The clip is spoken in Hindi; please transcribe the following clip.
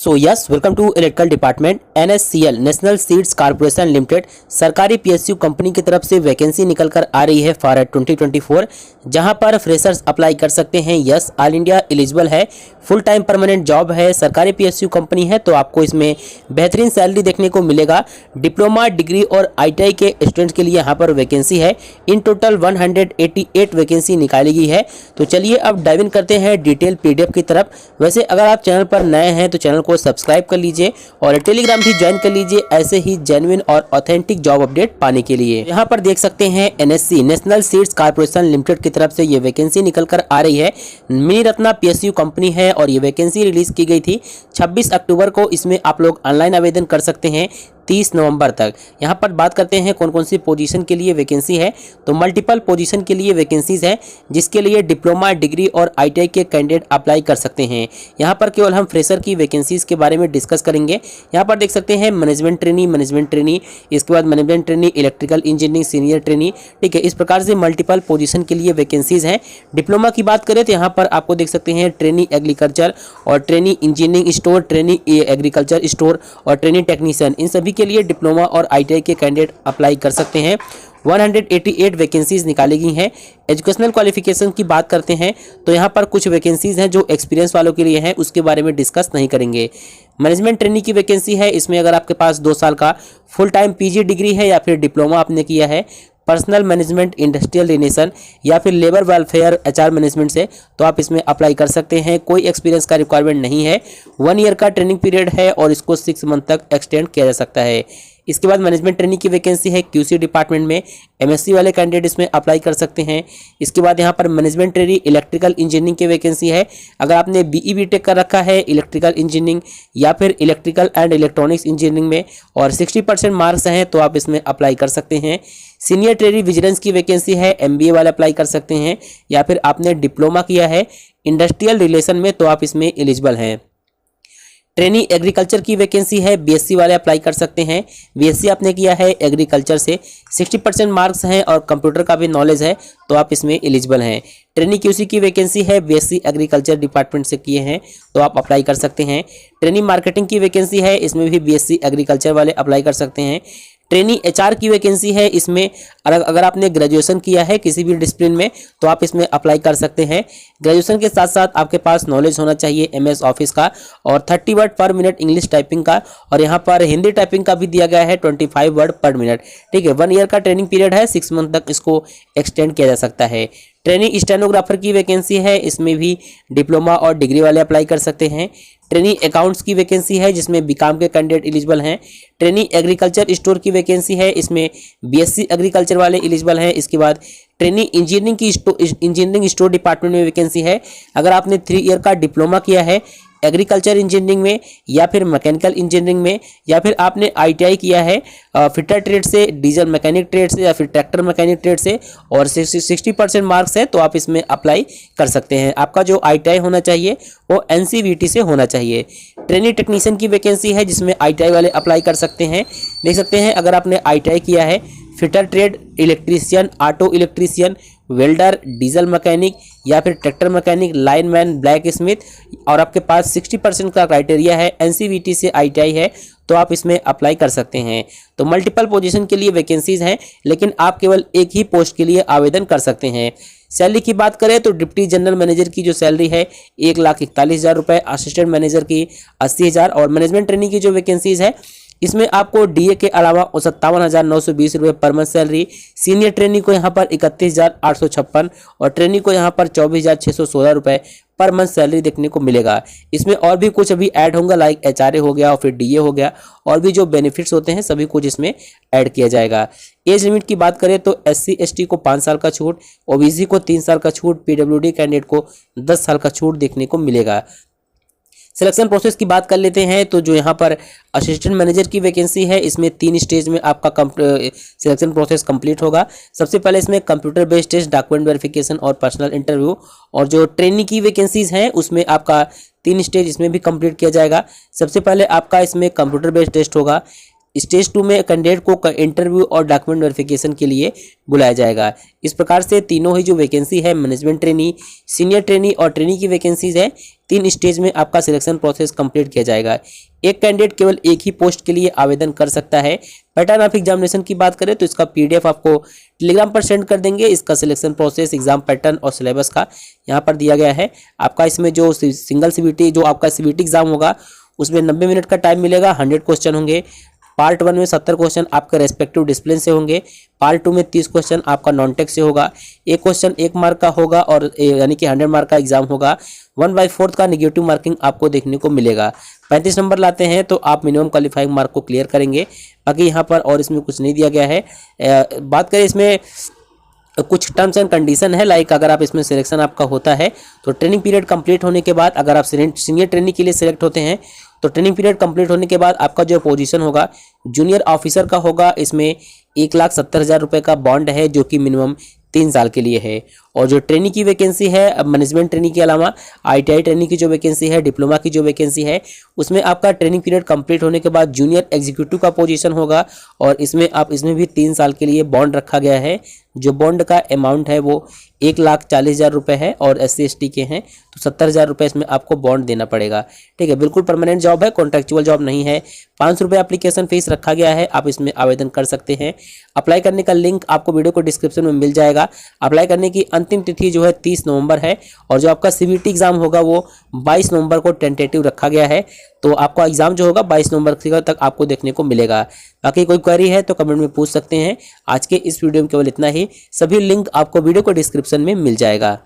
Welcome to electrical department. NSCL national seeds corporation limited सरकारी PSU कंपनी की तरफ से वैकेंसी निकल कर आ रही है फॉर 2024, जहां पर फ्रेशर्स अप्लाई कर सकते हैं। यस, ऑल इंडिया एलिजिबल है, फुल टाइम परमानेंट जॉब है, सरकारी PSU कंपनी है, तो आपको इसमें बेहतरीन सैलरी देखने को मिलेगा। डिप्लोमा, डिग्री और ITI के स्टूडेंट्स के लिए यहाँ पर वैकेंसी है। इन टोटल 188 वैकेंसी निकाली गई है। तो चलिए अब डाइव इन करते हैं डिटेल PDF की तरफ। वैसे अगर आप चैनल पर नए हैं तो चैनल को सब्सक्राइब कर लीजिए और टेलीग्राम भी ज्वाइन कर लीजिए ऐसे ही जेन्युइन और ऑथेंटिक जॉब अपडेट पाने के लिए। यहाँ पर देख सकते हैं NSC national seeds corporation limited की तरफ से ये वैकेंसी निकल कर आ रही है। मिनी रत्ना PSU कंपनी है और ये वैकेंसी रिलीज की गई थी 26 अक्टूबर को। इसमें आप लोग ऑनलाइन आवेदन कर सकते हैं 30 नवंबर तक। यहाँ पर बात करते हैं कौन कौन सी पोजीशन के लिए वैकेंसी है। तो मल्टीपल पोजीशन के लिए वैकेंसीज है, जिसके लिए डिप्लोमा, डिग्री और ITI के कैंडिडेट अप्लाई कर सकते हैं। यहाँ पर केवल हम फ्रेशर की वैकेंसीज के बारे में डिस्कस करेंगे। यहाँ पर देख सकते हैं मैनेजमेंट ट्रेनी, इसके बाद management trainee, electrical engineering senior trainee, ठीक है। इस प्रकार से मल्टीपल पोजीशन के लिए वैकेंसीज हैं। डिप्लोमा की बात करें तो यहाँ पर आपको देख सकते हैं ट्रेनी एग्रीकल्चर और trainee engineering store, trainee agriculture store और ट्रेनी टेक्नीशियन, इन सभी के लिए डिप्लोमा और ITI के कैंडिडेट अप्लाई कर सकते हैं। 188 वैकेंसीज निकाली गई हैं। एजुकेशनल क्वालिफिकेशन की बात करते हैं तो यहाँ पर कुछ वैकेंसीज हैं जो एक्सपीरियंस वालों के लिए हैं, उसके बारे में डिस्कस नहीं करेंगे। मैनेजमेंट ट्रेनी की वैकेंसी है। इसमें अगर आपके पास 2 साल का फुल टाइम PG डिग्री है या फिर डिप्लोमा आपने किया है पर्सनल मैनेजमेंट, इंडस्ट्रियल रिलेशन या फिर लेबर वेलफेयर HR मैनेजमेंट से, तो आप इसमें अप्लाई कर सकते हैं। कोई एक्सपीरियंस का रिक्वायरमेंट नहीं है। 1 ईयर का ट्रेनिंग पीरियड है और इसको 6 मंथ तक एक्सटेंड किया जा सकता है। इसके बाद मैनेजमेंट ट्रेनिंग की वैकेंसी है QC डिपार्टमेंट में। MSc वाले कैंडिडेट इसमें अप्लाई कर सकते हैं। इसके बाद यहाँ पर मैनेजमेंट ट्रेनी इलेक्ट्रिकल इंजीनियरिंग की वैकेंसी है। अगर आपने BE BTech कर रखा है इलेक्ट्रिकल इंजीनियरिंग या फिर इलेक्ट्रिकल एंड इलेक्ट्रॉनिक्स इंजीनियरिंग में और 60% मार्क्स हैं तो आप इसमें अप्लाई कर सकते हैं। सीनियर ट्रेनी विजिलेंस की वैकेंसी है। MBA वाले अप्लाई कर सकते हैं या फिर आपने डिप्लोमा किया है इंडस्ट्रियल रिलेशन में तो आप इसमें एलिजिबल हैं। ट्रेनी एग्रीकल्चर की वैकेंसी है। BSc वाले अप्लाई कर सकते हैं। BSc आपने किया है एग्रीकल्चर से, 60% मार्क्स हैं और कंप्यूटर का भी नॉलेज है तो आप इसमें एलिजिबल हैं। ट्रेनी QC की वैकेंसी है। BSc एग्रीकल्चर डिपार्टमेंट से किए हैं तो आप अप्लाई कर सकते हैं। ट्रेनी मार्केटिंग की वैकेंसी है। इसमें भी BSc एग्रीकल्चर वाले अप्लाई कर सकते हैं। ट्रेनी HR की वैकेंसी है। इसमें अगर आपने ग्रेजुएशन किया है किसी भी डिसिप्लिन में तो आप इसमें अप्लाई कर सकते हैं। ग्रेजुएशन के साथ साथ आपके पास नॉलेज होना चाहिए MS ऑफिस का और 30 वर्ड पर मिनट इंग्लिश टाइपिंग का, और यहाँ पर हिंदी टाइपिंग का भी दिया गया है 25 वर्ड पर मिनट, ठीक है। 1 ईयर का ट्रेनिंग पीरियड है, 6 मंथ तक इसको एक्सटेंड किया जा सकता है। ट्रेनी स्टेनोग्राफर की वैकेंसी है। इसमें भी डिप्लोमा और डिग्री वाले अप्लाई कर सकते हैं। ट्रेनी अकाउंट्स की वैकेंसी है जिसमें BCom के कैंडिडेट एलिजिबल हैं। ट्रेनी एग्रीकल्चर स्टोर की वैकेंसी है। इसमें BSc एग्रीकल्चर वाले एलिजिबल हैं। इसके बाद ट्रेनी इंजीनियरिंग स्टोर डिपार्टमेंट में वैकेंसी है। अगर आपने 3 ईयर का डिप्लोमा किया है एग्रीकल्चर इंजीनियरिंग में या फिर मैकेनिकल इंजीनियरिंग में या फिर आपने ITI किया है फिटर ट्रेड से, डीजल मैकेनिक ट्रेड से या फिर ट्रैक्टर मैकेनिक ट्रेड से और 60% मार्क्स है तो आप इसमें अप्लाई कर सकते हैं। आपका जो ITI होना चाहिए वो NCVT से होना चाहिए। ट्रेनी टेक्नीशियन की वैकेंसी है जिसमें ITI वाले अप्लाई कर सकते हैं। देख सकते हैं अगर आपने ITI किया है fitter trade, electrician, auto electrician, welder, diesel mechanic या फिर tractor mechanic, lineman, black Smith और आपके पास 60% का क्राइटेरिया है, NCVT से ITI है तो आप इसमें अप्लाई कर सकते हैं। तो मल्टीपल पोजीशन के लिए वैकेंसीज हैं, लेकिन आप केवल एक ही पोस्ट के लिए आवेदन कर सकते हैं। सैलरी की बात करें तो डिप्टी जनरल मैनेजर की जो सैलरी है 1,41,000 रुपये, असिस्टेंट मैनेजर की 80,000 और मैनेजमेंट ट्रेनिंग की जो वैकेंसीज है इसमें आपको DA के अलावा 57,920 रुपये per month salary. Senior trainee को यहाँ पर 31,856 और ट्रेनी को यहाँ पर 24,616 रुपये पर मंथ सैलरी देखने को मिलेगा। इसमें और भी कुछ अभी ऐड होगा, लाइक HRA हो गया और फिर DA हो गया और भी जो बेनिफिट्स होते हैं सभी कुछ इसमें ऐड किया जाएगा। एज लिमिट की बात करें तो SC ST को 5 साल का छूट, OBC को 3 साल का छूट, PWD कैंडिडेट को 10 साल का छूट देखने को मिलेगा। सिलेक्शन प्रोसेस की बात कर लेते हैं तो जो यहाँ पर असिस्टेंट मैनेजर की वैकेंसी है इसमें 3 स्टेज में आपका सिलेक्शन प्रोसेस कंप्लीट होगा। सबसे पहले इसमें computer based test, document verification और पर्सनल इंटरव्यू, और जो ट्रेनी की वैकेंसीज हैं उसमें आपका 3 स्टेज इसमें भी कंप्लीट किया जाएगा। सबसे पहले आपका इसमें कंप्यूटर बेस्ड टेस्ट होगा। स्टेज 2 में कैंडिडेट को इंटरव्यू और डॉक्यूमेंट वेरिफिकेशन के लिए बुलाया जाएगा। इस प्रकार से तीनों ही जो वैकेंसी है मैनेजमेंट ट्रेनी, सीनियर ट्रेनी और ट्रेनी की वैकेंसीज है, 3 स्टेज में आपका सिलेक्शन प्रोसेस कंप्लीट किया जाएगा। एक कैंडिडेट केवल एक ही पोस्ट के लिए आवेदन कर सकता है। पैटर्न ऑफ एग्जामिनेशन की बात करें तो इसका पीडीएफ आपको टेलीग्राम पर सेंड कर देंगे। इसका सिलेक्शन प्रोसेस, एग्जाम पैटर्न और सिलेबस का यहाँ पर दिया गया है। आपका इसमें जो सिंगल सीबीटी जो आपका सीबीटी एग्जाम होगा उसमें 90 मिनट का टाइम मिलेगा। 100 क्वेश्चन होंगे। पार्ट 1 में 70 क्वेश्चन आपके रेस्पेक्टिव डिसिप्लिन से होंगे। पार्ट 2 में 30 क्वेश्चन आपका नॉन टेक से होगा। एक क्वेश्चन 1 मार्क का होगा और यानी कि 100 मार्क का एग्जाम होगा। 1/4 का नेगेटिव मार्किंग आपको देखने को मिलेगा। 35 नंबर लाते हैं तो आप मिनिमम क्वालिफाइंग मार्क को क्लियर करेंगे। बाकी यहाँ पर और इसमें कुछ नहीं दिया गया है। बात करें इसमें कुछ टर्म्स एंड कंडीशन है, लाइक अगर आप इसमें सिलेक्शन आपका होता है तो ट्रेनिंग पीरियड कंप्लीट होने के बाद अगर आप सीनियर ट्रेनिंग के लिए सिलेक्ट होते हैं तो ट्रेनिंग पीरियड कंप्लीट होने के बाद आपका जो पोजीशन होगा जूनियर ऑफिसर का होगा। इसमें 1,70,000 रुपये का बॉन्ड है जो कि मिनिमम 3 साल के लिए है। और जो ट्रेनिंग की वैकेंसी है मैनेजमेंट ट्रेनिंग के अलावा आईटीआई ट्रेनिंग की जो वैकेंसी है, डिप्लोमा की जो वैकेंसी है, उसमें आपका ट्रेनिंग पीरियड कंप्लीट होने के बाद जूनियर एग्जीक्यूटिव का पोजीशन होगा और इसमें भी 3 साल के लिए बॉन्ड रखा गया है। जो बॉन्ड का अमाउंट है वो 1,40,000 रुपये है और SC/ST के हैं तो 70,000 रुपये इसमें आपको बॉन्ड देना पड़ेगा। ठीक है, बिल्कुल परमानेंट जॉब है, कॉन्ट्रेक्चुअल जॉब नहीं है। 500 रुपये एप्लीकेशन फीस रखा गया है, आप इसमें आवेदन कर सकते हैं। अप्लाई करने का लिंक आपको वीडियो को डिस्क्रिप्शन में मिल जाएगा। अप्लाई करने की अंतिम तिथि जो है 30 नवंबर है और जो आपका सीबीटी एग्जाम होगा वो 22 नवंबर को टेंटेटिव रखा गया है। तो आपका एग्जाम जो होगा 22 नवंबर तक आपको देखने को मिलेगा। बाकी कोई क्वेरी है तो कमेंट में पूछ सकते हैं। आज के इस वीडियो में केवल इतना ही। सभी लिंक आपको वीडियो को डिस्क्रिप्शन में मिल जाएगा।